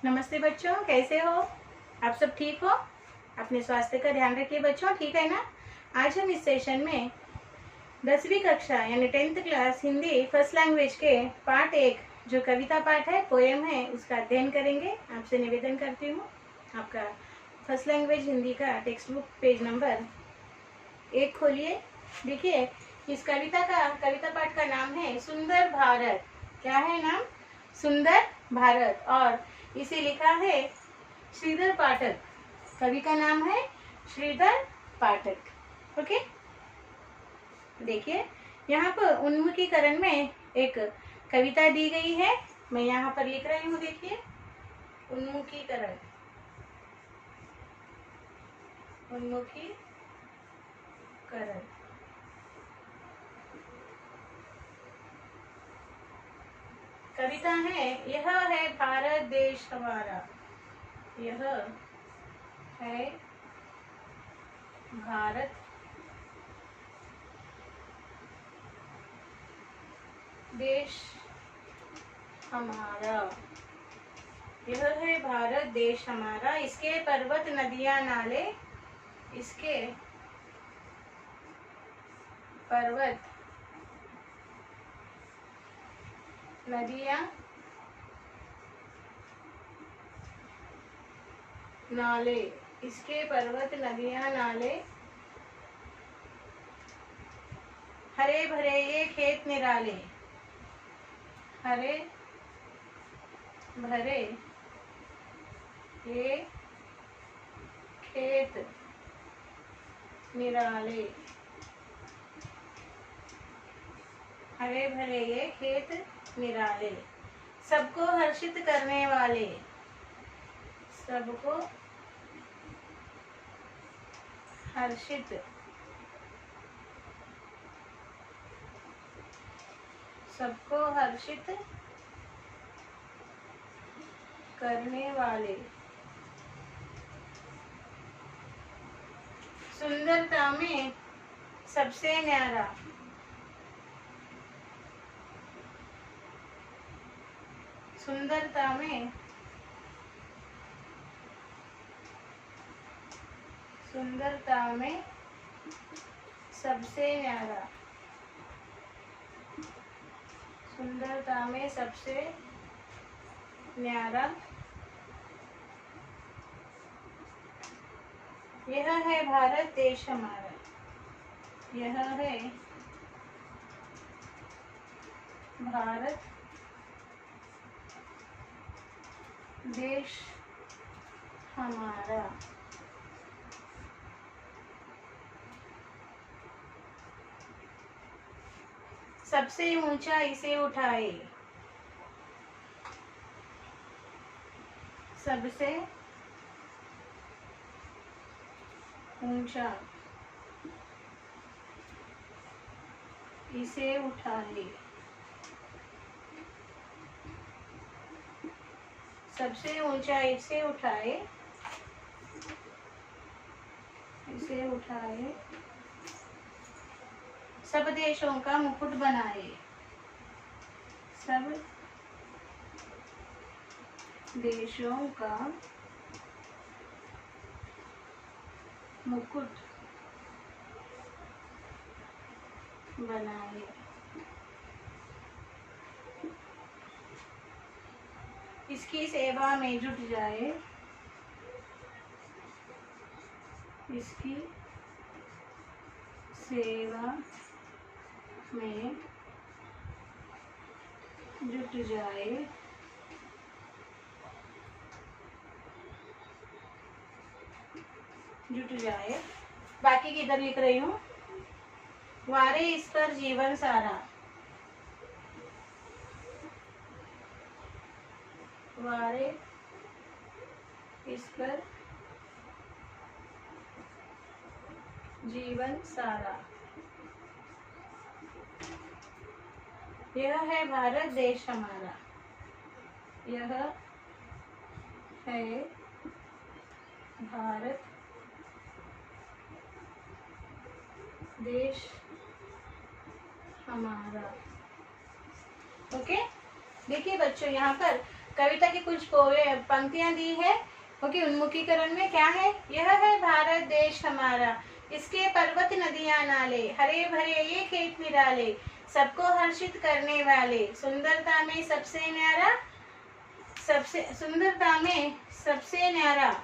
नमस्ते बच्चों, कैसे हो? आप सब ठीक हो? अपने स्वास्थ्य का ध्यान रखिए बच्चों, ठीक है ना? आज हम इस सेशन में 10वीं कक्षा यानी 10th class Hindi first language के पार्ट 1 जो कविता पाठ है, पोएम है, उसका अध्ययन करेंगे। आपसे निवेदन करती हूँ, आपका फर्स्ट लैंग्वेज हिंदी का टेक्स्ट बुक पेज नंबर 1 खोलिए। देखिए, इस कविता पाठ का नाम है सुंदर भारत। क्या है नाम? सुंदर भारत। और इसे लिखा है श्रीधर पाठक। कवि का नाम है श्रीधर पाठक। ओके, देखिए यहाँ पर उन्मुखीकरण में एक कविता दी गई है। मैं यहाँ पर लिख रही हूँ। देखिए, उन्मुखीकरण, उन्मुखीकरण। कविता है, यह है भारत देश हमारा, यह है भारत देश हमारा, यह है भारत देश हमारा। इसके पर्वत नदियां नाले, इसके पर्वत नदियां नाले, इसके पर्वत नदियां नाले, हरे भरे ये खेत निराले, हरे भरे ये खेत निराले, हरे भरे ये खेत निराले, सबको हर्षित करने वाले, सबको हर्षित सबको हर्षित करने वाले, सुंदरता में सबसे न्यारा, सुंदरता में सुंदरता में सबसे न्यारा, सुंदरता में सबसे न्यारा, यह है भारत देश हमारा, यह है भारत देश हमारा। सबसे ऊंचा इसे उठाए, सबसे ऊंचा इसे उठाए, सबसे ऊंचा इसे उठाए, इसे उठाए, सब देशों का मुकुट बनाए, सब देशों का मुकुट बनाए, इसकी सेवा में जुट जाए, इसकी सेवा में जुट जाए, जुट जाए। बाकी की इधर लिख रही हूँ। वारे इस पर जीवन सारा, वारे इस पर जीवन सारा, यह है भारत देश हमारा, यह है भारत देश हमारा। ओके, देखिए बच्चों, यहाँ पर कविता की कुछ पंक्तियां दी है। ओके, उन्मुखीकरण में क्या है? यह है भारत देश हमारा, इसके पर्वत नदियां नाले, हरे भरे ये खेत निराले, सबको हर्षित करने वाले, सुंदरता में सबसे न्यारा, सुंदरता में सबसे न्यारा,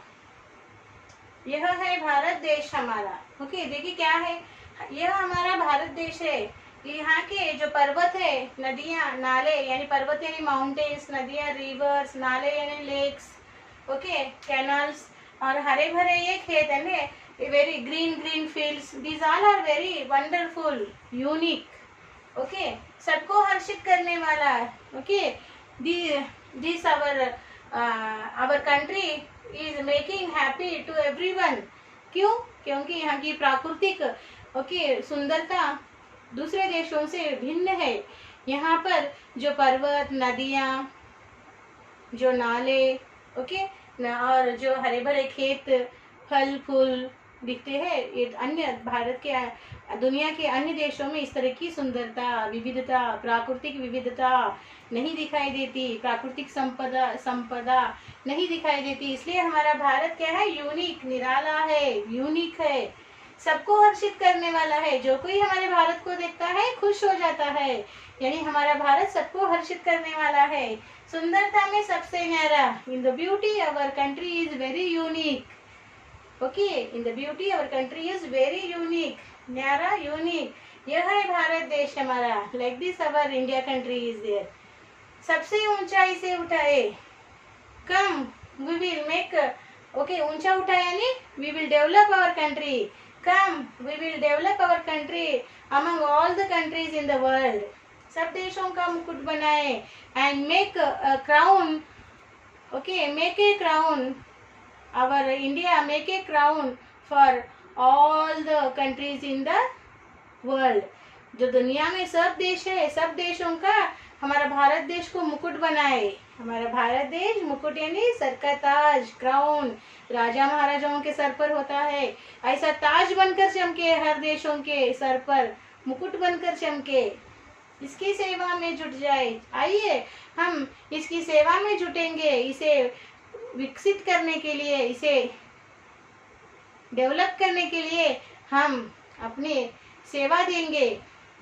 यह है भारत देश हमारा। ओके, देखिए क्या है, यह हमारा भारत देश है। यहाँ के जो पर्वत है, नदियाँ, नाले, यानी पर्वत यानी माउंटेन्स, नदियाँ रिवर्स, नाले यानी लेक्स, ओके, कैनाल्स, और हरे भरे ये खेत है, very green green fields, these all are very wonderful, unique. Okay, सबको हर्षित करने वाला। Okay, this our country is making happy to everyone. क्यों? क्योंकि यहाँ की प्राकृतिक ओके सुंदरता दूसरे देशों से भिन्न है। यहाँ पर जो पर्वत, नदियाँ, जो नाले, ओके, और जो हरे भरे खेत, फल फूल दिखते हैं, ये अन्य भारत के, दुनिया के अन्य देशों में इस तरह की सुंदरता, विविधता, प्राकृतिक विविधता नहीं दिखाई देती, प्राकृतिक संपदा नहीं दिखाई देती। इसलिए हमारा भारत क्या है? यूनिक, निराला है, यूनिक है, सबको हर्षित करने वाला है। जो कोई हमारे भारत को देखता है खुश हो जाता है, यानी हमारा भारत सबको हर्षित करने वाला है। सुंदरता में सबसे न्यारा, in the beauty our country is very unique. Okay, in the beauty our country is very unique, न्यारा, यूनिक, यह है भारत देश हमारा। Like this our India country is there. सबसे ऊंचाई से उठाए, come we will make, okay, ऊंचा उठाए यानी we will develop our country, come we will develop our country among all the countries in the world। सब देशों का मुकुट बनाए, and make a crown, okay, make a crown, our India make a crown for all the countries in the world। जो दुनिया में सब देश है, सब देशों का हमारा भारत देश को मुकुट बनाए। हमारा भारत देश मुकुट यानी सर का ताज, क्राउन, राजा महाराजाओं के सर पर होता है, ऐसा ताज बनकर चमके, हर देशों के सर पर मुकुट बनकर चमके। इसकी सेवा में जुट जाए, आइए हम इसकी सेवा में जुटेंगे, इसे विकसित करने के लिए, इसे डेवलप करने के लिए हम अपनी सेवा देंगे,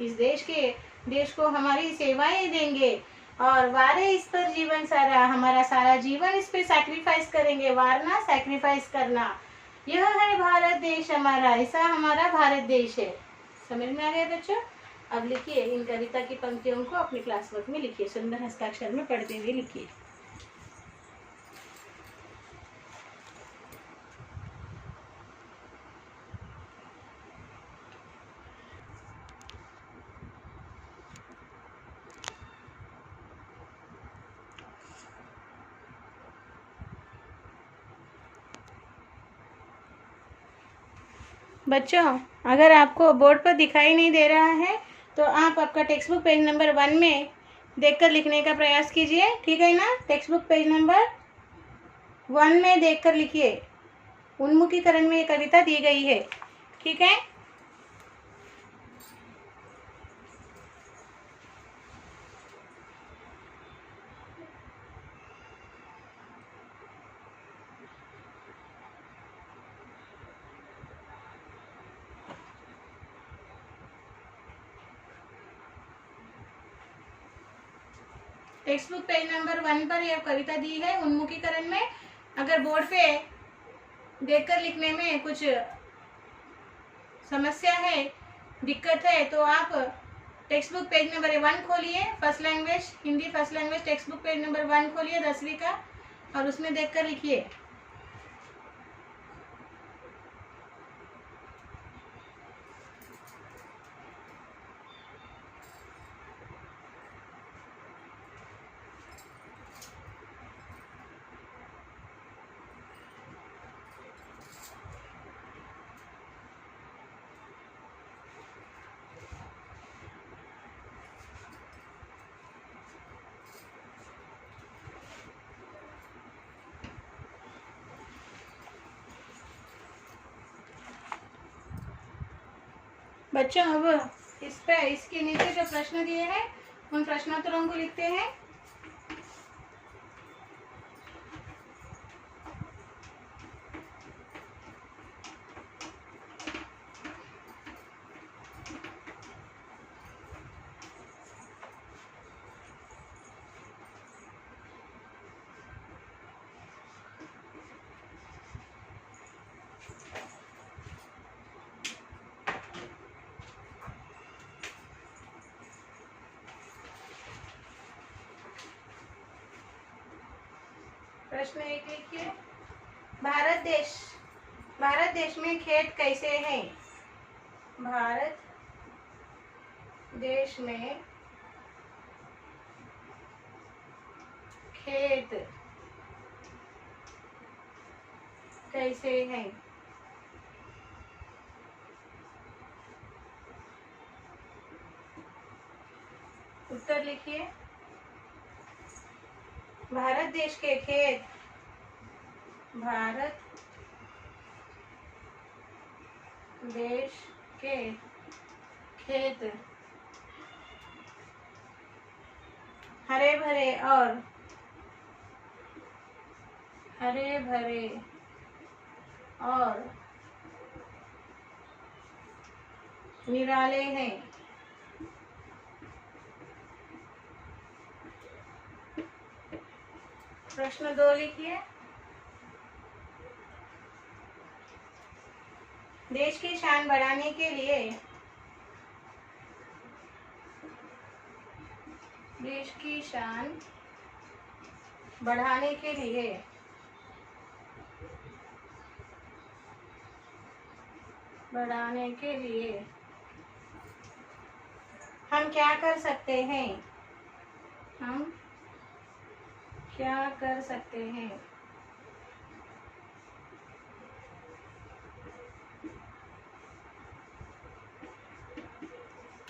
इस देश को हमारी सेवाएं देंगे, और वारे इस पर जीवन सारा, हमारा सारा जीवन इस पे सैक्रिफाइस करेंगे। वारना, सैक्रिफाइस करना, यह है भारत देश हमारा, ऐसा हमारा भारत देश है। समझ में आ गया बच्चों? अब लिखिए इन कविता की पंक्तियों को अपने क्लास वर्क में लिखिए, सुंदर हस्ताक्षर में पढ़ते हुए लिखिए। बच्चों, अगर आपको बोर्ड पर दिखाई नहीं दे रहा है तो आप आपका टेक्स्ट बुक पेज नंबर 1 में देखकर लिखने का प्रयास कीजिए, ठीक है ना? टेक्स्ट बुक पेज नंबर 1 में देखकर लिखिए। उन्मुखीकरण में ये कविता दी गई है, ठीक है? टेक्स्ट बुक पेज नंबर 1 पर यह कविता दी है उन्मुखीकरण में। अगर बोर्ड पे देखकर लिखने में कुछ समस्या है, दिक्कत है, तो आप टेक्स्ट बुक पेज नंबर 1 खोलिए, first language Hindi first language text book page number 1 खोलिए 10वीं का, और उसमें देखकर लिखिए। बच्चों, अब इस पे इसके नीचे जो प्रश्न दिए हैं उन प्रश्नोत्तरों को लिखते हैं। प्रश्न 1 लिखिए। भारत देश में खेत कैसे हैं? भारत देश में खेत कैसे हैं? उत्तर लिखिए। भारत देश के खेत, भारत देश के खेत हरे भरे और निराले हैं। प्रश्न 2 लिखिए। देश की शान बढ़ाने के लिए हम क्या कर सकते हैं? हम क्या कर सकते हैं?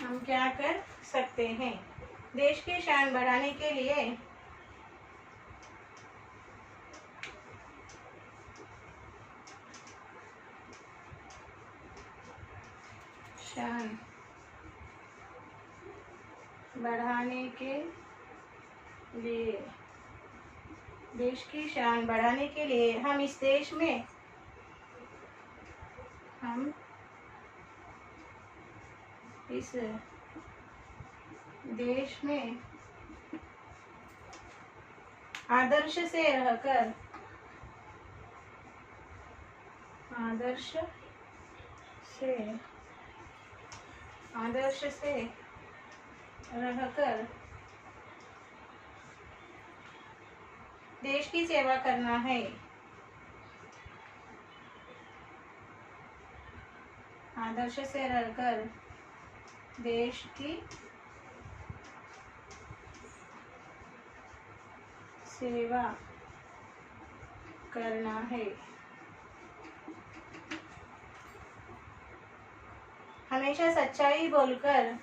हम क्या कर सकते हैं? देश की शान बढ़ाने के लिए शान बढ़ाने के लिए देश की शान बढ़ाने के लिए हम इस देश में आदर्श से रहकर देश की सेवा करना है। आदर्श से रहकर देश की सेवा करना है। हमेशा सच्चाई बोलकर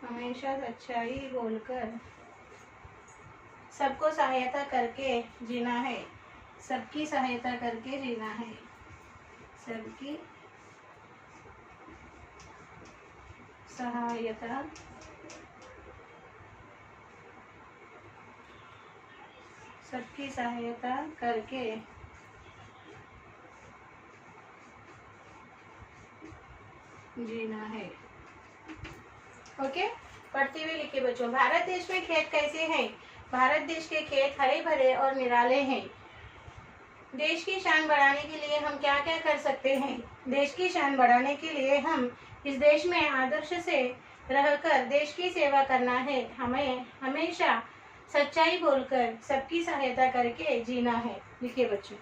हमेशा सच्चाई बोलकर सबको सहायता करके जीना है। सबकी सहायता करके जीना है। सबकी सहायता करके जीना है। ओके, पढ़ते हुए लिखिए बच्चों। भारत देश में खेत कैसे हैं? भारत देश के खेत हरे भरे और निराले हैं। देश की शान बढ़ाने के लिए हम क्या क्या कर सकते हैं? देश की शान बढ़ाने के लिए हम इस देश में आदर्श से रहकर देश की सेवा करना है। हमें हमेशा सच्चाई बोलकर सबकी सहायता करके जीना है। लिखिए बच्चों।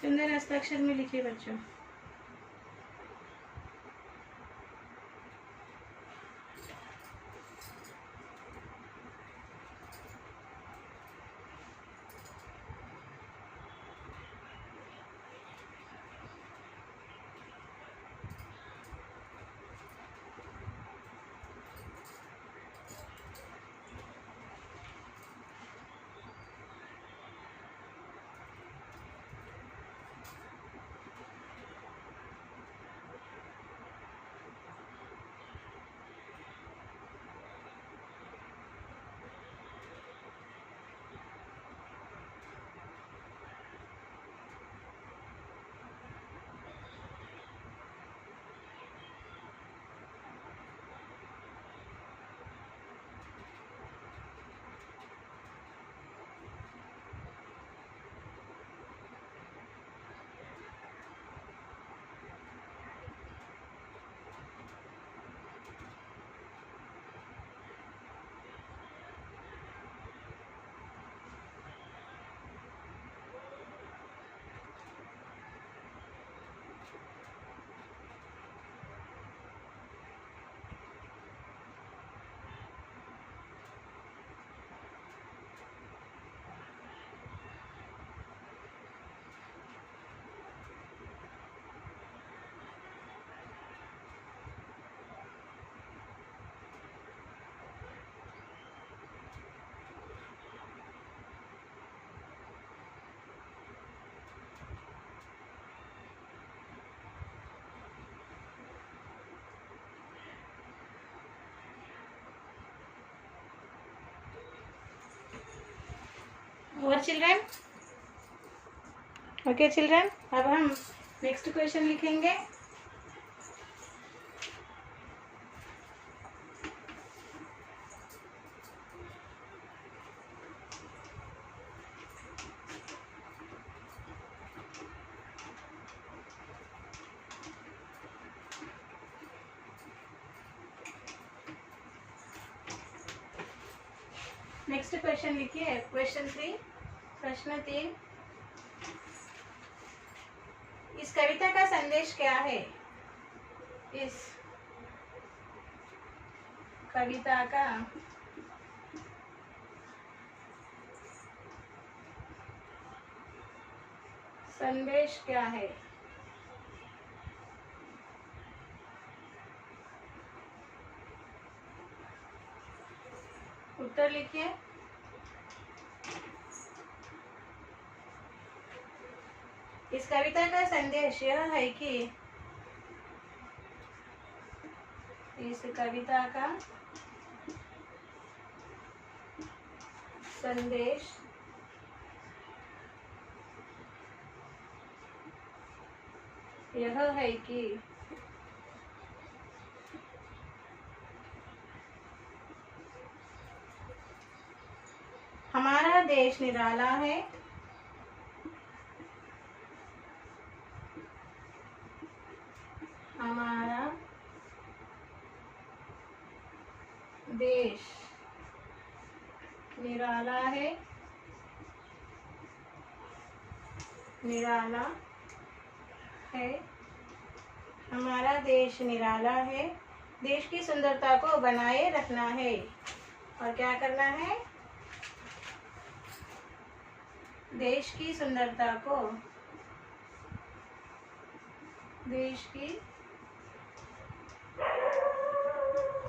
सुंदर हस्ताक्षर में लिखिए बच्चों। और चिल्ड्रन, ओके चिल्ड्रन, अब हम नेक्स्ट क्वेश्चन लिखेंगे। नेक्स्ट क्वेश्चन लिखिए, क्वेश्चन 3, प्रश्न 3। इस कविता का संदेश क्या है? इस कविता का संदेश क्या है? उत्तर लिखिए। इस कविता का संदेश यह है कि इस कविता का संदेश यह है कि हमारा देश निराला है, हमारा देश निराला है, निराला है, हमारा देश निराला है। देश की सुंदरता को बनाए रखना है। और क्या करना है? देश की सुंदरता को, देश की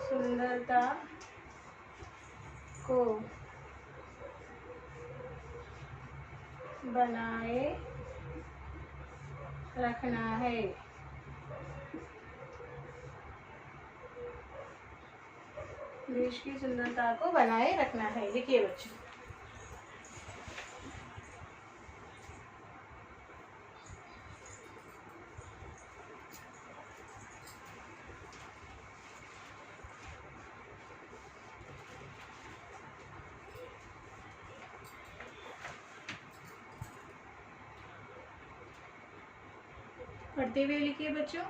सुंदरता को बनाए रखना है। देश की सुंदरता को बनाए रखना है। लिखिए बच्चों। पढ़ते हुए लिखिए बच्चों।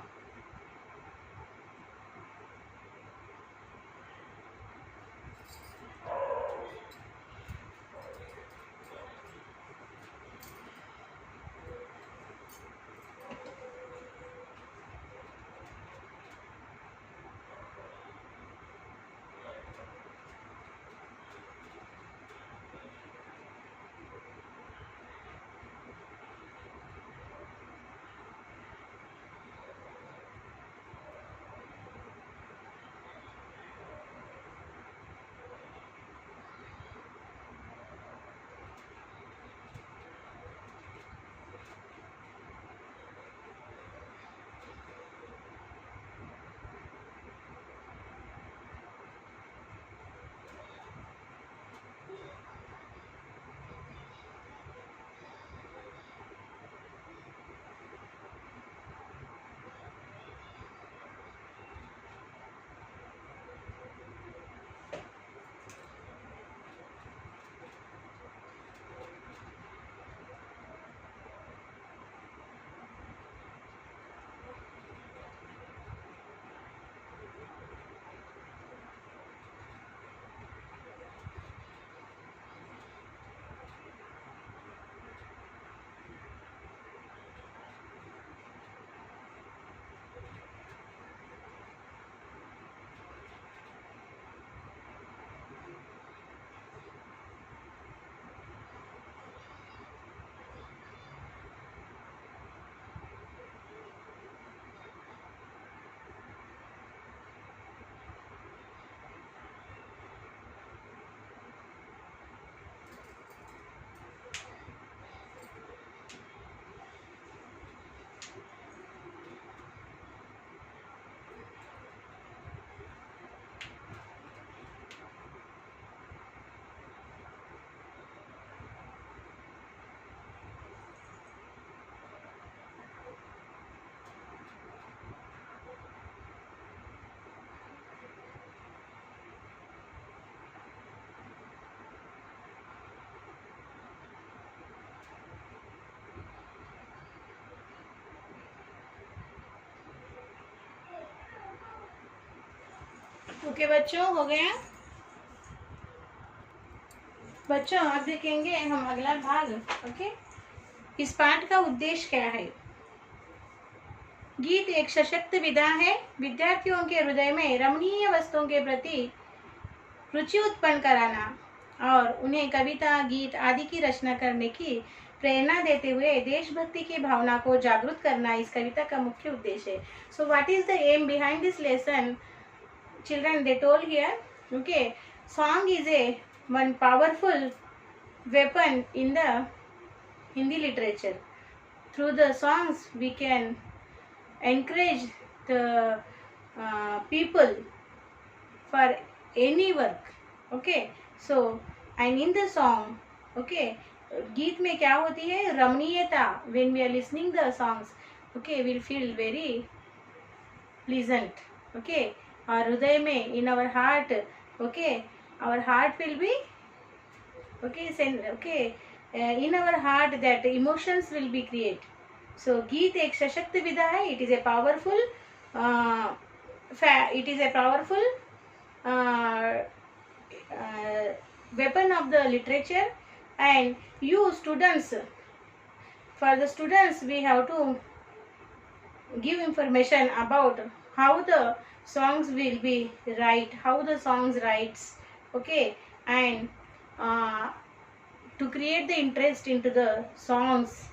ओके बच्चों, हो गया। बच्चों अब देखेंगे हम अगला भाग। ओके, इस पाठ का उद्देश्य क्या है। गीत एक सशक्त विधा है। विद्यार्थियों के हृदय में रमणीय वस्तुओं के प्रति रुचि उत्पन्न कराना और उन्हें कविता, गीत आदि की रचना करने की प्रेरणा देते हुए देशभक्ति की भावना को जागृत करना इस कविता का मुख्य उद्देश्य है। So what is the aim behind this lesson, children? They told here, okay, song is a one powerful weapon in the Hindi literature. Through the songs we can encourage the people for any work. Okay, so and in the song, okay, गीत में क्या होती है, रमणीयता. when we are listening the songs, okay, we'll feel very pleasant. Okay, और हृदय में, in our heart, okay, our heart will be, okay, in our heart that emotions will be create. So गीत एक सशक्त विधा है. it is a powerful weapon of the literature. And you students, for the students we have to give information about how the songs will be write, how the songs writes, okay, and to create the interest into the songs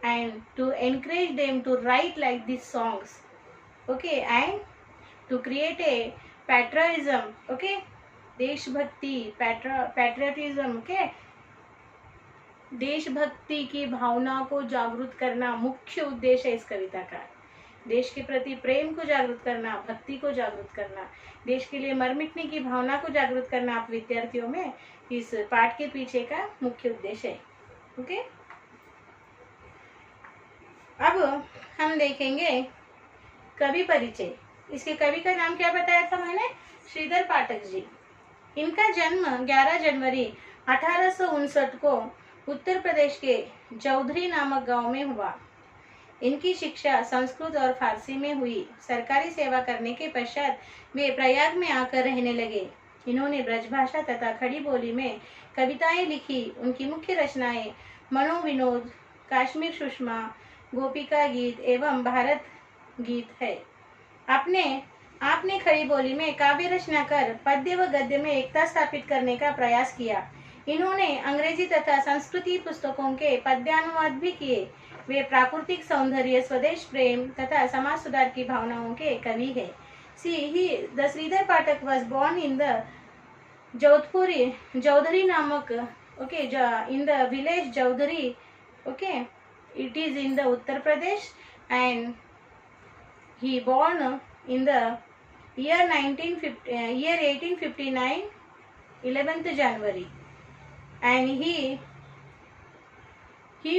and to encourage them to write like these songs, okay, and to create a patriotism, okay, देशभक्ति, patriotism, okay, देशभक्ति की भावना को जागृत करना मुख्य उद्देश्य है इस कविता का। देश के प्रति प्रेम को जागृत करना, भक्ति को जागृत करना, देश के लिए मर मिटने की भावना को जागृत करना आप विद्यार्थियों में इस पाठ के पीछे का मुख्य उद्देश्य है। ओके, अब हम देखेंगे कवि परिचय। इसके कवि का नाम क्या बताया था मैंने, श्रीधर पाठक जी। इनका जन्म 11 जनवरी 1859 को उत्तर प्रदेश के चौधरी नामक गांव में हुआ। इनकी शिक्षा संस्कृत और फारसी में हुई। सरकारी सेवा करने के पश्चात वे प्रयाग में आकर रहने लगे। इन्होंने ब्रजभाषा तथा खड़ी बोली में कविताएं लिखी। उनकी मुख्य रचनाएं मनोविनोद, काश्मीर सुषमा, गोपिका गीत एवं भारत गीत है। आपने खड़ी बोली में काव्य रचना कर पद्य व गद्य में एकता स्थापित करने का प्रयास किया। इन्होंने अंग्रेजी तथा संस्कृति पुस्तकों के पद्यानुवाद भी किए। वे प्राकृतिक सौंदर्य, स्वदेश प्रेम तथा समाज सुधार की भावनाओं के कवि है। The Shridhar Pathak was born in the Jaudhari namak, okay, in the village Jaudhari, okay, it is in the Uttar Pradesh, and he born in the year 1859, 11th January, and he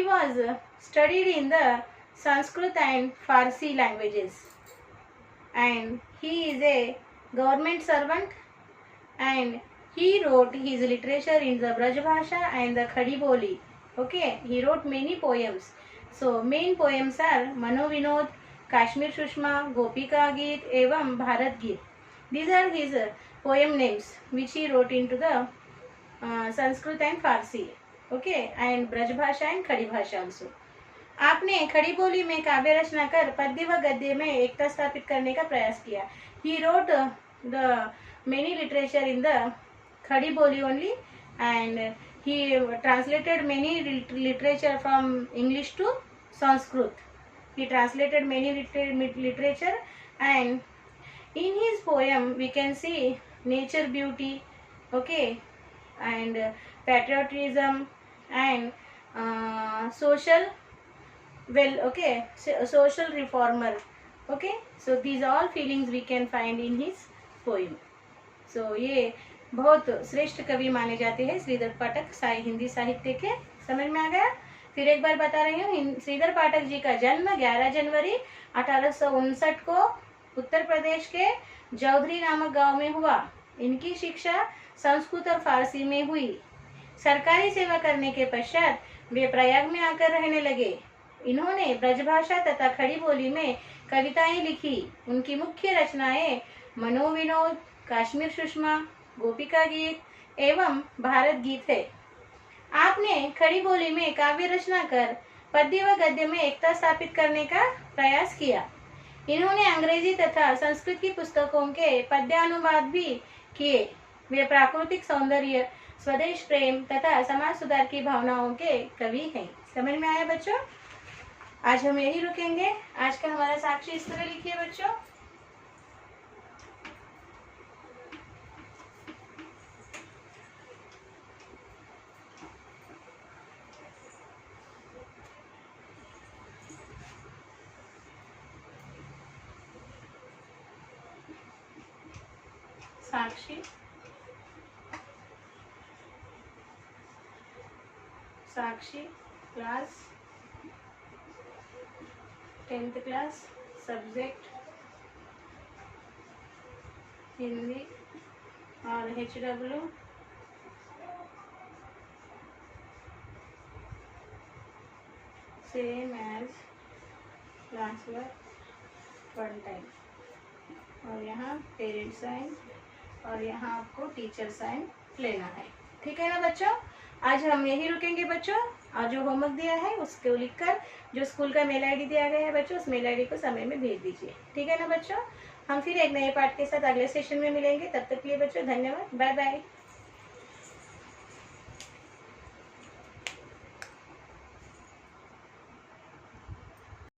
was studied in the Sanskrit and Farsi languages, and he is a government servant, and he wrote his literature in the Brajbhasha and the Khadi Boli. Okay, he wrote many poems. So main poems are Manovinod, Kashmir Sushma, Gopika Geet evam Bharat Geet. These are his poem names which he wrote into the Sanskrit and Farsi, okay, and Brajbhasha and Khadi Bhasha also. आपने खड़ी बोली में काव्य रचना कर पद्य व गद्य में एकता स्थापित करने का प्रयास किया। He wrote the many literature in the खड़ी बोली only, and he translated many literature from English to Sanskrit. He translated many literature, and in his poem we can see nature beauty, okay, and patriotism and social reformer, okay, so these all feelings we can find in his poem. So ये बहुत श्रेष्ठ कवि माने जाते हैं श्रीधर पाठक हिंदी साहित्य के। समझ में आ गया? फिर एक बार बता रही हूँ, श्रीधर पाठक जी का जन्म 11 जनवरी 1859 को उत्तर प्रदेश के जौधरी नामक गांव में हुआ। इनकी शिक्षा संस्कृत और फारसी में हुई। सरकारी सेवा करने के पश्चात वे प्रयाग में आकर रहने लगे। इन्होंने ब्रजभाषा तथा खड़ी बोली में कविताएं लिखी। उनकी मुख्य रचनाएं मनोविनोद, काश्मीर सुषमा, गोपिका गीत एवं भारत गीत है। आपने खड़ी बोली में काव्य रचना कर पद्य व गद्य में एकता स्थापित करने का प्रयास किया। इन्होंने अंग्रेजी तथा संस्कृत की पुस्तकों के पद्यानुवाद भी किए। वे प्राकृतिक सौंदर्य, स्वदेश प्रेम तथा समाज सुधार की भावनाओं के कवि हैं। समझ में आया बच्चों? आज हम यही रुकेंगे। आज का हमारा साक्षी इस तरह लिखिए बच्चों। Sakshi class 10th class, subject Hindi और HW same as class work 1 time. और यहाँ पेरेंट साइन और यहाँ आपको टीचर साइन लेना है। ठीक है ना बच्चों? आज हम यही रुकेंगे बच्चों। और जो होमवर्क दिया है उसको लिखकर जो स्कूल का मेल आईडी दिया गया है बच्चों, उस मेल आईडी को समय में भेज दीजिए। ठीक है ना बच्चों? हम फिर एक नए पाठ के साथ अगले सेशन में मिलेंगे। तब तक के लिए बच्चों धन्यवाद। Bye bye.